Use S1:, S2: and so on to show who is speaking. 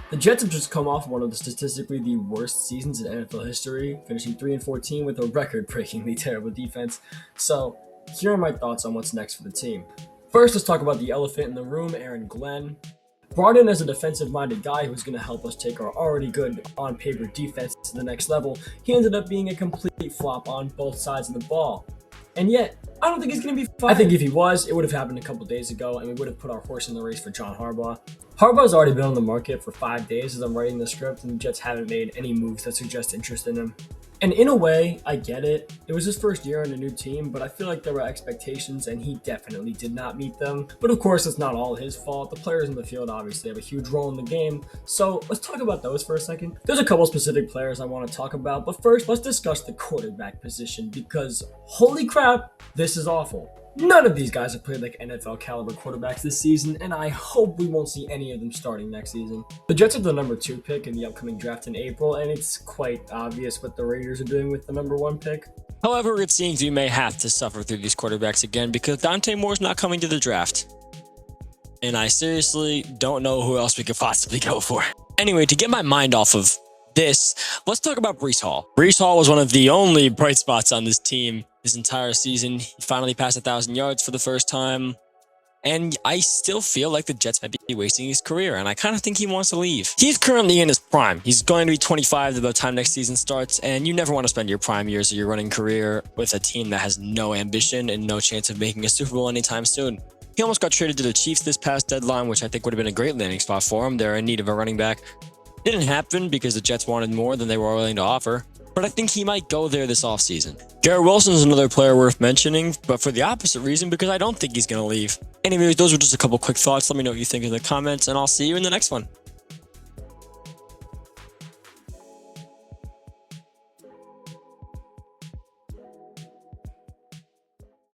S1: The Jets have just come off one of the statistically the worst seasons in NFL history, finishing 3-14 with a record-breakingly terrible defense. So, here are my thoughts on what's next for the team. First, let's talk about the elephant in the room, Aaron Glenn. Brought in as a defensive-minded guy who's going to help us take our already good on-paper defense to the next level, he ended up being a complete flop on both sides of the ball. And yet, I don't think he's going to be fired. I think if he was, it would have happened a couple days ago, and we would have put our horse in the race for John Harbaugh. Harbaugh's already been on the market for 5 days as I'm writing the script, and the Jets haven't made any moves that suggest interest in him. And in a way, I get it. It was his first year on a new team, but I feel like there were expectations and he definitely did not meet them. But of course, it's not all his fault. The players in the field obviously have a huge role in the game. So let's talk about those for a second. There's a couple specific players I want to talk about, but first, let's discuss the quarterback position because holy crap, this is awful. None of these guys have played like NFL caliber quarterbacks this season, and I hope we won't see any of them starting next season. The Jets have the number 2 pick in the upcoming draft in April, and it's quite obvious what the Raiders are doing with the number 1 pick.
S2: However, it seems we may have to suffer through these quarterbacks again because Dante Moore's not coming to the draft. And I seriously don't know who else we could possibly go for. Anyway, to get my mind off of this, let's talk about Breece Hall. Breece Hall was one of the only bright spots on this team this entire season. He finally passed 1,000 yards for the first time. And I still feel like the Jets might be wasting his career, and I kind of think he wants to leave. He's currently in his prime. He's going to be 25 by the time next season starts, and you never want to spend your prime years of your running career with a team that has no ambition and no chance of making a Super Bowl anytime soon. He almost got traded to the Chiefs this past deadline, which I think would have been a great landing spot for him. They're in need of a running back. Didn't happen because the Jets wanted more than they were willing to offer, but I think he might go there this offseason. Garrett Wilson is another player worth mentioning, but for the opposite reason, because I don't think he's going to leave. Anyways, those were just a couple quick thoughts. Let me know what you think in the comments, and I'll see you in the next one.